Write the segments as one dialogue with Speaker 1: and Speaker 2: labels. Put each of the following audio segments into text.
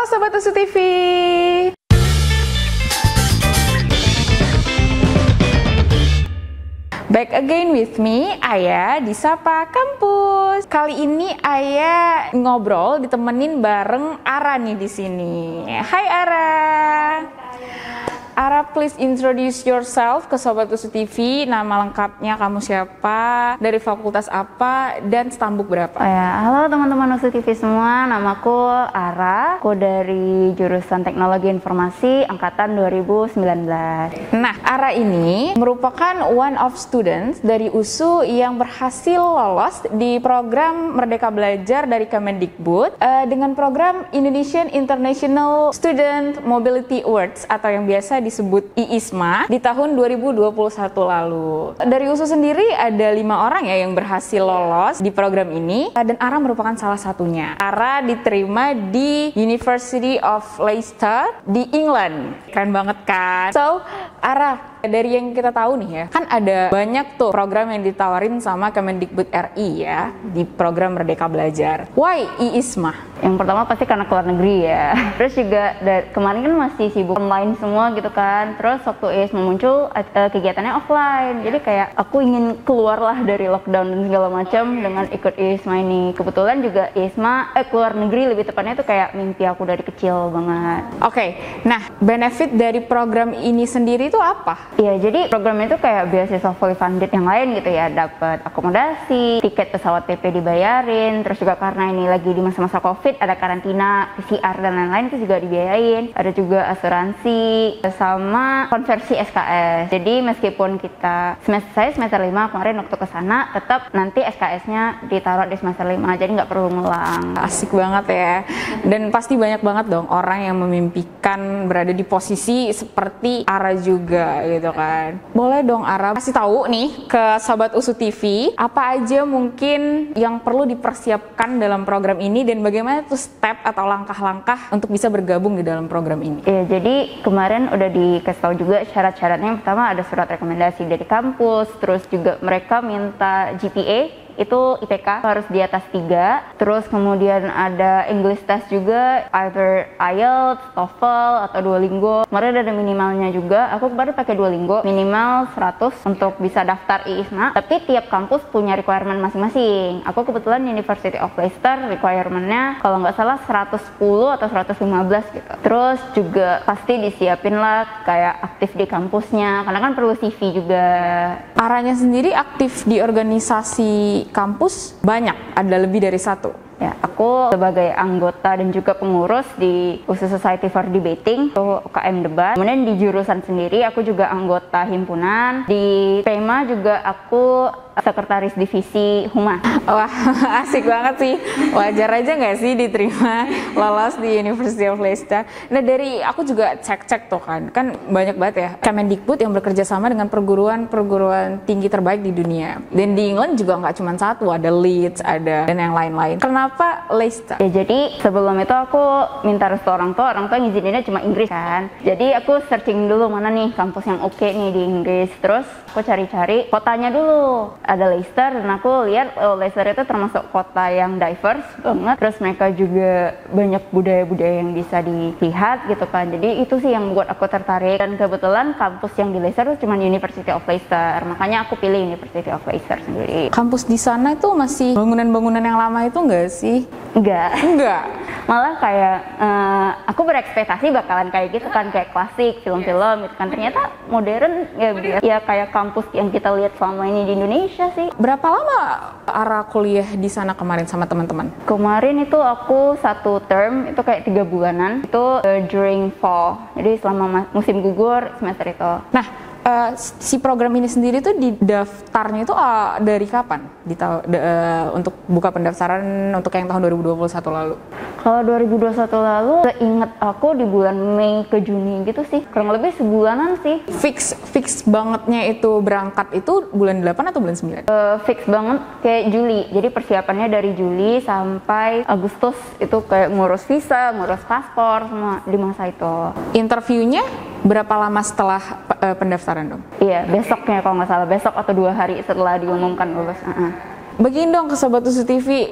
Speaker 1: Sobat USU TV. Back again with me, Aya di Sapa Kampus. Kali ini Aya ngobrol ditemenin bareng Ara nih di sini. Hai Ara. Ara, please introduce yourself ke Sobat USU TV. Nama lengkapnya kamu siapa, dari fakultas apa, dan stambuk berapa?
Speaker 2: Halo teman-teman USU TV semua, namaku Ara. Aku dari jurusan Teknologi Informasi angkatan 2019.
Speaker 1: Nah, Ara ini merupakan one of students dari USU yang berhasil lolos di program Merdeka Belajar dari Kemendikbud dengan program Indonesian International Student Mobility Awards atau yang biasa disebut IISMA di tahun 2021 lalu. Dari USU sendiri ada 5 orang ya yang berhasil lolos di program ini dan Ara merupakan salah satunya. Ara diterima di University of Leicester di England. Keren banget kan? So, Ara, dari yang kita tahu nih ya, kan ada banyak tuh program yang ditawarin sama Kemendikbud RI ya di program Merdeka Belajar. Why IISMA?
Speaker 2: Yang pertama pasti karena keluar negeri ya. Terus juga kemarin kan masih sibuk online semua gitu kan. Terus waktu IISMA muncul kegiatannya offline. Jadi kayak aku ingin keluarlah dari lockdown dan segala macam dengan ikut IISMA ini. Kebetulan juga IISMA keluar negeri lebih tepatnya itu kayak mimpi aku dari kecil banget.
Speaker 1: Oke, nah benefit dari program ini sendiri itu apa?
Speaker 2: Iya, jadi program itu kayak beasiswa fully funded yang lain gitu ya. Dapat akomodasi, tiket pesawat PP dibayarin. Terus juga karena ini lagi di masa-masa COVID, ada karantina, PCR dan lain-lain itu juga dibiayain. Ada juga asuransi sama konversi SKS. Jadi meskipun saya semester 5 kemarin waktu ke sana, tetap nanti SKS-nya ditaruh di semester 5. Jadi nggak perlu ngulang.
Speaker 1: Asik banget ya. Dan pasti banyak banget dong orang yang memimpikan berada di posisi seperti Ara juga gitu kan. Boleh dong Ara kasih tahu nih ke Sobat USU TV apa aja mungkin yang perlu dipersiapkan dalam program ini dan bagaimana tuh step atau langkah-langkah untuk bisa bergabung di dalam program ini.
Speaker 2: Ya, jadi kemarin udah dikasih tahu juga syarat-syaratnya. Yang pertama ada surat rekomendasi dari kampus, terus juga mereka minta GPA itu IPK harus di atas 3. Terus kemudian ada English test juga, either IELTS, TOEFL atau Duolingo. Kemarin ada minimalnya juga. Aku kemarin pakai Duolingo, minimal 100 untuk bisa daftar IISMA. Tapi tiap kampus punya requirement masing-masing. Aku kebetulan University of Leicester requirement-nya kalau nggak salah 110 atau 115 gitu. Terus juga pasti disiapin lah kayak aktif di kampusnya, karena kan perlu CV juga.
Speaker 1: Aranya sendiri aktif di organisasi kampus banyak, ada lebih dari 1.
Speaker 2: Ya, aku sebagai anggota dan juga pengurus di USU Society for Debating atau UKM Debat. Kemudian di jurusan sendiri aku juga anggota himpunan. Di PEMA juga aku sekretaris divisi Humas.
Speaker 1: Wah, asik banget sih. Wajar aja nggak sih diterima lolos di University of Leicester. Nah, dari aku juga cek-cek tuh kan banyak banget ya Kemendikbud yang bekerja sama dengan perguruan tinggi terbaik di dunia. Dan di England juga nggak cuma satu, ada Leeds, ada dan yang lain-lain. Kenapa Leicester?
Speaker 2: Ya, jadi sebelum itu aku minta restu orang tua ngizininnya cuma Inggris kan. Jadi aku searching dulu mana nih kampus yang oke nih di Inggris. Terus aku cari-cari kotanya dulu. Ada Leicester dan aku lihat Leicester itu termasuk kota yang diverse banget. Terus mereka juga banyak budaya-budaya yang bisa dilihat gitu kan. Jadi itu sih yang membuat aku tertarik. Dan kebetulan kampus yang di Leicester itu cuma University of Leicester. Makanya aku pilih University of Leicester sendiri.
Speaker 1: Kampus di sana itu masih bangunan-bangunan yang lama itu enggak sih? Enggak.
Speaker 2: Malah kayak aku berekspektasi bakalan kayak gitu kan, kayak klasik film-film gitu kan. Ternyata modern ya kayak kampus yang kita lihat selama ini di Indonesia sih.
Speaker 1: Berapa lama Ara kuliah di sana kemarin sama teman-teman?
Speaker 2: Kemarin itu aku 1 term itu kayak 3 bulanan. Itu during fall. Jadi selama musim gugur semester itu.
Speaker 1: Nah, si program ini sendiri tuh didaftarnya itu dari kapan? Untuk buka pendaftaran untuk yang tahun 2021 lalu?
Speaker 2: Kalau 2021 lalu, seingat aku di bulan Mei ke Juni gitu sih. Kurang lebih sebulanan sih.
Speaker 1: Fix bangetnya itu berangkat itu bulan 8 atau bulan 9?
Speaker 2: Fix banget kayak Juli. Jadi persiapannya dari Juli sampai Agustus itu kayak ngurus visa, ngurus paspor semua di masa itu.
Speaker 1: Interviewnya berapa lama setelah pendaftaran dong?
Speaker 2: Iya, besoknya kalau nggak salah, besok atau 2 hari setelah diumumkan lulus.
Speaker 1: Bagiin dong ke Sobat Usu TV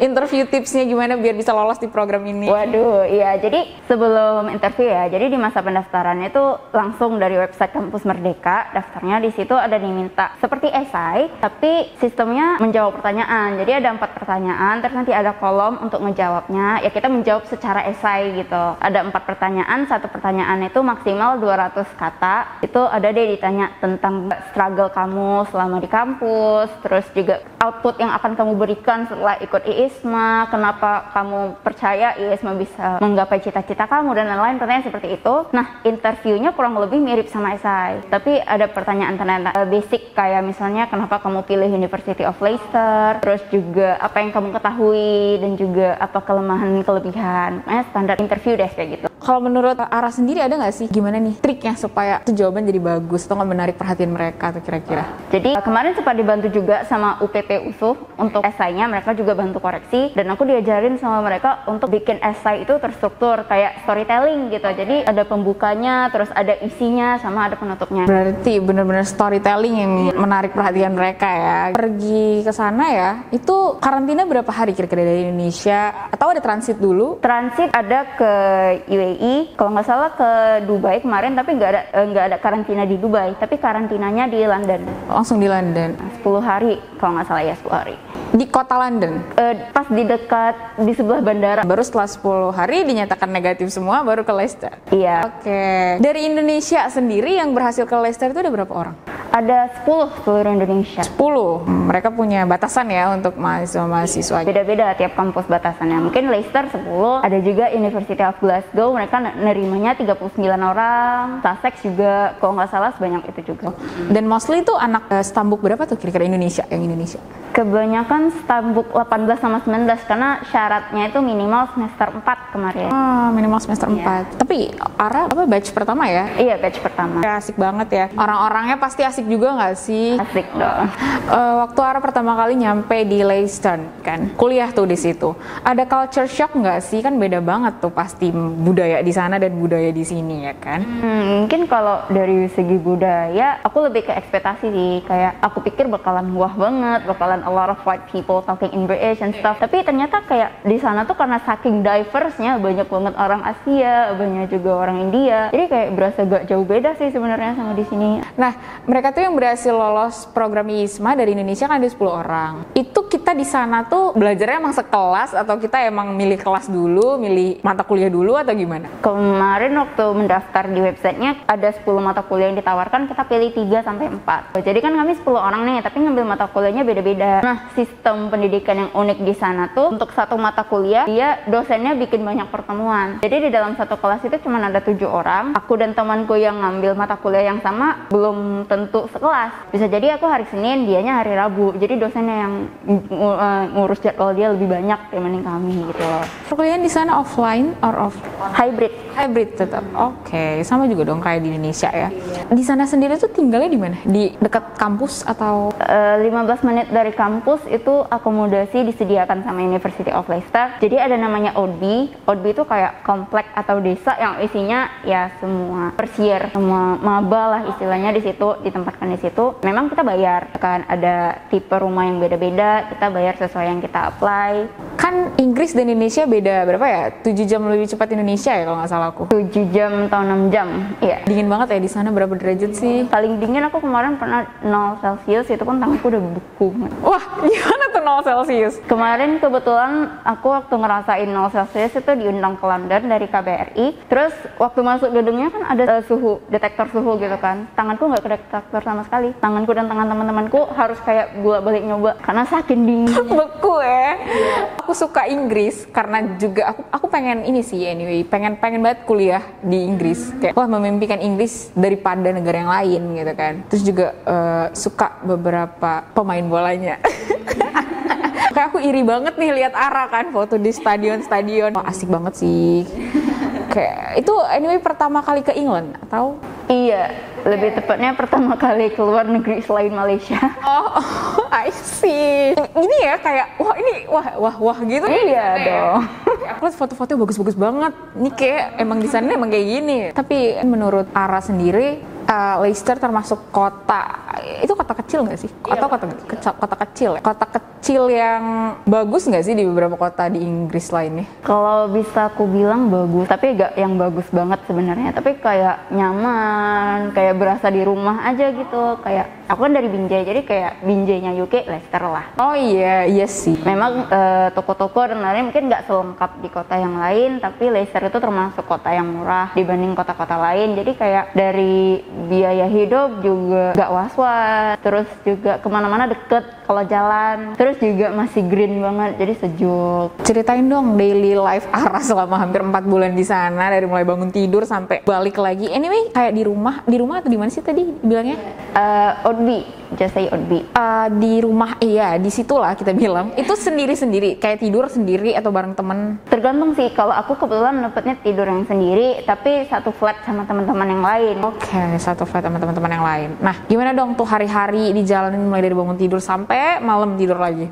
Speaker 1: interview tipsnya gimana biar bisa lolos di program ini.
Speaker 2: Waduh, iya. Jadi sebelum interview ya, jadi di masa pendaftaran itu langsung dari website Kampus Merdeka, daftarnya di situ ada diminta seperti esai, tapi sistemnya menjawab pertanyaan. Jadi ada 4 pertanyaan, terus nanti ada kolom untuk menjawabnya. Ya kita menjawab secara esai gitu. Ada 4 pertanyaan, satu pertanyaan itu maksimal 200 kata. Itu ada deh ditanya tentang struggle kamu selama di kampus, terus juga output yang akan kamu berikan setelah ikut IISMA, kenapa kamu percaya IISMA bisa menggapai cita-cita kamu, dan lain-lain, pertanyaan seperti itu. Nah, interviewnya kurang lebih mirip sama esai, tapi ada pertanyaan basic kayak misalnya kenapa kamu pilih University of Leicester, terus juga apa yang kamu ketahui, dan juga apa kelemahan-kelebihan. Standar interview deh kayak gitu.
Speaker 1: Kalau menurut Ara sendiri ada nggak sih gimana nih triknya supaya itu jawaban jadi bagus atau nggak menarik perhatian mereka tuh kira-kira?
Speaker 2: Jadi kemarin sempat dibantu juga sama UPP USUH untuk esainya, mereka juga bantu koreksi, dan aku diajarin sama mereka untuk bikin esai itu terstruktur kayak storytelling gitu. Jadi ada pembukanya, terus ada isinya, sama ada penutupnya.
Speaker 1: Berarti benar-benar storytelling yang menarik perhatian mereka ya. Pergi ke sana ya, itu karantina berapa hari kira-kira dari Indonesia? Atau ada transit dulu?
Speaker 2: Transit ada ke UAE, kalau nggak salah ke Dubai kemarin, tapi nggak ada karantina di Dubai, tapi karantinanya di London.
Speaker 1: Langsung di London?
Speaker 2: 10 hari, kalau nggak salah ya 10 hari.
Speaker 1: Di kota London?
Speaker 2: Pas di sebelah bandara.
Speaker 1: Baru setelah 10 hari dinyatakan negatif semua, baru ke Leicester?
Speaker 2: Iya.
Speaker 1: Oke. Dari Indonesia sendiri yang berhasil ke Leicester itu ada berapa orang?
Speaker 2: Ada 10 seluruh Indonesia.
Speaker 1: 10? Mereka punya batasan ya untuk mahasiswa-mahasiswa?
Speaker 2: Beda-beda tiap kampus batasannya. Mungkin Leicester 10, ada juga University of Glasgow, mereka nerimanya 39 orang. Sussex juga, kalau nggak salah sebanyak itu juga.
Speaker 1: Dan mostly itu anak stambuk berapa tuh kira-kira Indonesia, yang Indonesia?
Speaker 2: Kebanyakan stambuk 18 sama 19, karena syaratnya itu minimal semester 4 kemarin.
Speaker 1: Minimal semester 4. Tapi Ara batch pertama ya?
Speaker 2: Iya, batch pertama.
Speaker 1: Ya, asik banget ya. Orang-orangnya pasti asik juga nggak sih?
Speaker 2: Asik dong.
Speaker 1: Waktu Ara pertama kali nyampe di Leicester kan, kuliah tuh di situ. Ada culture shock nggak sih? Kan beda banget tuh pasti budaya di sana dan budaya di sini ya kan?
Speaker 2: Mungkin kalau dari segi budaya, aku lebih ke ekspektasi sih. Kayak aku pikir bakalan wah banget, bakalan a lot of white people talking in British and stuff. Tapi ternyata kayak di sana tuh karena saking diverse-nya, banyak banget orang Asia, banyak juga orang India. Jadi kayak berasa gak jauh beda sih sebenarnya sama di sini.
Speaker 1: Nah, mereka tuh yang berhasil lolos program IISMA dari Indonesia kan ada 10 orang. Itu kita di sana tuh belajarnya emang sekelas atau kita emang milih kelas dulu, milih mata kuliah dulu atau gimana?
Speaker 2: Kemarin waktu mendaftar di websitenya ada 10 mata kuliah yang ditawarkan, kita pilih 3 sampai 4. Jadi kan kami 10 orang nih, tapi ngambil mata kuliahnya beda-beda. Nah, sistem pendidikan yang unik di sana tuh, untuk satu mata kuliah, dia dosennya bikin banyak pertemuan. Jadi di dalam satu kelas itu cuma ada 7 orang. Aku dan temanku yang ngambil mata kuliah yang sama belum tentu sekelas. Bisa jadi aku hari Senin, dianya hari Rabu. Jadi dosennya yang ngurus jadwal dia lebih banyak dibanding kami gitu loh.
Speaker 1: Perkuliahan di sana offline or off?
Speaker 2: Hybrid.
Speaker 1: Hybrid tetap. Oke, sama juga dong kayak di Indonesia ya. Di sana sendiri tuh tinggalnya di mana? Di dekat kampus atau
Speaker 2: 15 menit dari kampus itu akomodasi disediakan sama University of Leicester. Jadi ada namanya ODBI. ODBI itu kayak komplek atau desa yang isinya ya semua persier, semua maba lah istilahnya di situ, ditempatkan di situ. Memang kita bayar, kan ada tipe rumah yang beda-beda, kita bayar sesuai yang kita apply.
Speaker 1: Kan Inggris dan Indonesia beda berapa ya? 7 jam lebih cepat Indonesia ya kalau nggak salah aku.
Speaker 2: 7 jam atau 6 jam. Iya.
Speaker 1: Dingin banget ya di sana, berapa derajat sih?
Speaker 2: Paling dingin aku kemarin pernah 0 Celcius, itu pun tanganku udah beku.
Speaker 1: Wah, gimana tuh 0 Celcius?
Speaker 2: Kemarin kebetulan aku waktu ngerasain 0 Celcius itu diundang ke London dari KBRI. Terus waktu masuk gedungnya kan ada suhu, detektor suhu gitu kan. Tanganku nggak ke detektor sama sekali. Tanganku dan tangan teman-temanku harus kayak bolak-balik nyoba karena saking dingin.
Speaker 1: Beku ya. Aku suka Inggris karena juga aku pengen ini sih anyway, pengen banget kuliah di Inggris. Kayak wah, memimpikan Inggris daripada negara yang lain gitu kan. Terus juga suka beberapa pemain bolanya. Kayak aku iri banget nih lihat Ara kan foto di stadion. Wah, asik banget sih. Kayak itu anyway pertama kali ke England atau?
Speaker 2: Iya, lebih tepatnya pertama kali keluar negeri selain Malaysia.
Speaker 1: Oh, I see. Ini ya kayak wah gitu.
Speaker 2: Iya dong.
Speaker 1: Aku lihat foto-foto bagus-bagus banget. Ini kayak emang di sana emang kayak gini. Tapi menurut Ara sendiri, Leicester termasuk kota, itu kota kecil nggak sih? Atau kota kecil ya? Kota kecil kecil yang bagus nggak sih di beberapa kota di Inggris lainnya?
Speaker 2: Kalau bisa aku bilang bagus, tapi gak yang bagus banget sebenarnya. Tapi kayak nyaman, kayak berasa di rumah aja gitu. Kayak aku kan dari Binjai, jadi kayak Binjainya UK, Leicester lah.
Speaker 1: Oh iya sih.
Speaker 2: Memang toko-toko dan lain-lain mungkin nggak selengkap di kota yang lain, tapi Leicester itu termasuk kota yang murah dibanding kota-kota lain. Jadi kayak dari biaya hidup juga nggak was-was, terus juga kemana-mana deket kalau jalan, terus juga masih green banget, jadi sejuk.
Speaker 1: Ceritain dong daily life Ara selama hampir 4 bulan di sana, dari mulai bangun tidur sampai balik lagi. Anyway, kayak di rumah atau di mana sih tadi bilangnya?
Speaker 2: Oddby, just say Oddby.
Speaker 1: Di rumah, iya, di situlah kita bilang. Itu sendiri-sendiri, kayak tidur sendiri atau bareng temen?
Speaker 2: Tergantung sih, kalau aku kebetulan dapetnya tidur yang sendiri, tapi satu flat sama teman-teman yang lain.
Speaker 1: Oke, satu flat sama teman-teman yang lain. Nah, gimana dong tuh hari-hari dijalanin mulai dari bangun tidur sampai malam tidur lagi?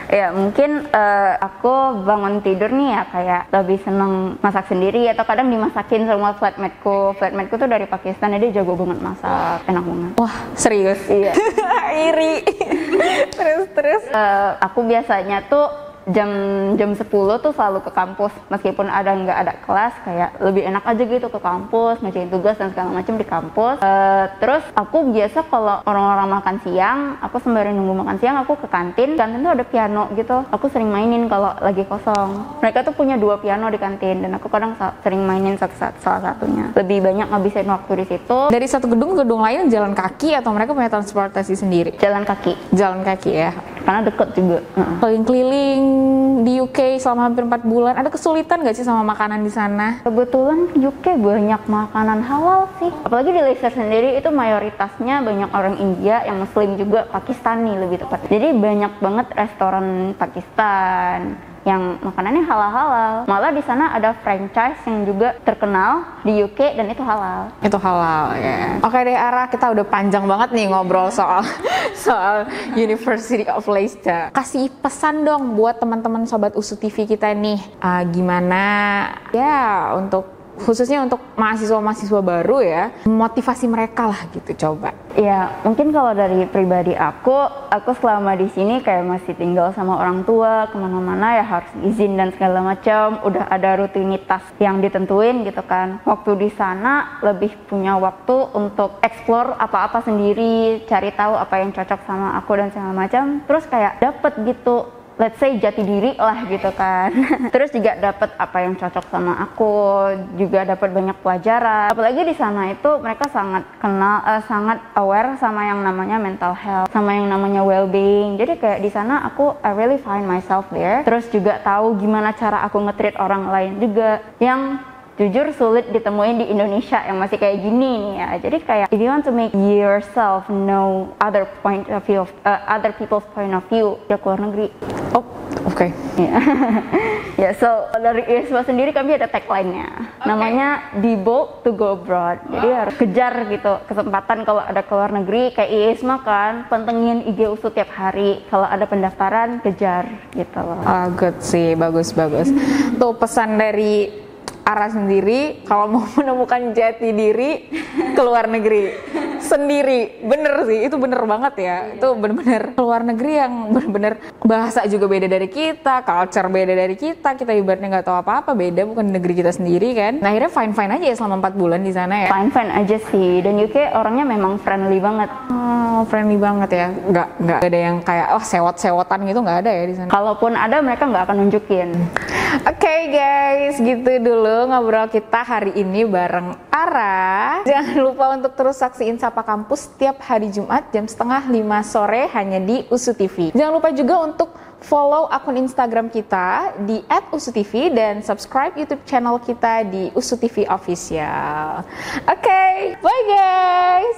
Speaker 2: Ya mungkin aku bangun tidur nih ya kayak lebih seneng masak sendiri atau kadang dimasakin sama flatmate-ku. Flatmate-ku tuh dari Pakistan, dia jago banget masak, enak banget.
Speaker 1: Wah, serius?
Speaker 2: Iya.
Speaker 1: Iri. Terus.
Speaker 2: Aku biasanya tuh jam 10 tuh selalu ke kampus, meskipun nggak ada kelas, kayak lebih enak aja gitu ke kampus, ngerjain tugas dan segala macam di kampus. Terus aku biasa kalau orang-orang makan siang, aku sembari nunggu makan siang aku ke kantin tuh ada piano gitu, aku sering mainin kalau lagi kosong. Mereka tuh punya 2 piano di kantin dan aku kadang sering mainin salah satunya. Lebih banyak ngabisin waktu di situ.
Speaker 1: Dari satu gedung ke gedung lain jalan kaki atau mereka punya transportasi sendiri?
Speaker 2: Jalan kaki
Speaker 1: Ya,
Speaker 2: karena deket juga.
Speaker 1: Keliling-keliling di UK selama hampir 4 bulan, ada kesulitan nggak sih sama makanan di sana?
Speaker 2: Kebetulan UK banyak makanan halal sih. Apalagi di Leicester sendiri itu mayoritasnya banyak orang India, yang Muslim juga, Pakistani lebih tepat. Jadi banyak banget restoran Pakistan yang makanannya halal-halal. Malah di sana ada franchise yang juga terkenal di UK dan itu halal.
Speaker 1: Itu halal ya. Oke deh Ara, kita udah panjang banget nih ngobrol soal University of Leicester. Kasih pesan dong buat teman-teman sobat USU TV kita nih. Gimana ya khususnya untuk mahasiswa-mahasiswa baru ya, motivasi mereka lah gitu, coba.
Speaker 2: Ya, mungkin kalau dari pribadi aku selama di sini kayak masih tinggal sama orang tua, kemana-mana ya harus izin dan segala macam, udah ada rutinitas yang ditentuin gitu kan. Waktu di sana lebih punya waktu untuk explore apa-apa sendiri, cari tahu apa yang cocok sama aku dan segala macam. Terus kayak dapet gitu, let's say jati diri lah gitu kan. Terus juga dapat apa yang cocok sama aku, juga dapat banyak pelajaran. Apalagi di sana itu mereka sangat aware sama yang namanya mental health, sama yang namanya well-being. Jadi kayak di sana I really find myself there. Terus juga tahu gimana cara aku nge-treat orang lain juga, yang jujur sulit ditemuin di Indonesia yang masih kayak gini nih ya. Jadi kayak if you want to make yourself know other people's point of view, ya keluar negeri.
Speaker 1: Oh, oke.
Speaker 2: Ya, so dari ISMA sendiri kami ada tagline-nya. Namanya "Be bold to go abroad". Jadi harus kejar gitu kesempatan kalau ada keluar negeri. Kayak ISMA kan, pantengin IG USU tiap hari. Kalau ada pendaftaran, kejar gitu loh.
Speaker 1: Good sih, bagus. Tuh pesan dari Ara sendiri, kalau mau menemukan jati diri, keluar negeri sendiri. Bener sih, itu bener banget ya. Itu bener-bener keluar negeri yang bener-bener bahasa juga beda dari kita, culture beda dari kita ibaratnya nggak tahu apa-apa, beda, bukan negeri kita sendiri kan. Nah akhirnya fine-fine aja ya selama 4 bulan di sana ya.
Speaker 2: Fine-fine aja sih, dan UK orangnya memang friendly banget.
Speaker 1: Oh, friendly banget ya. Nggak ada yang kayak sewot-sewotan gitu, nggak ada ya di sana.
Speaker 2: Kalaupun ada, mereka nggak akan nunjukin.
Speaker 1: Oke guys, gitu dulu ngobrol kita hari ini bareng Ara. Jangan lupa untuk terus saksiin Sapa Kampus setiap hari Jumat jam 4:30 sore hanya di USU TV. Jangan lupa juga untuk follow akun Instagram kita di @usutv dan subscribe YouTube channel kita di USU TV Official. Oke, bye guys.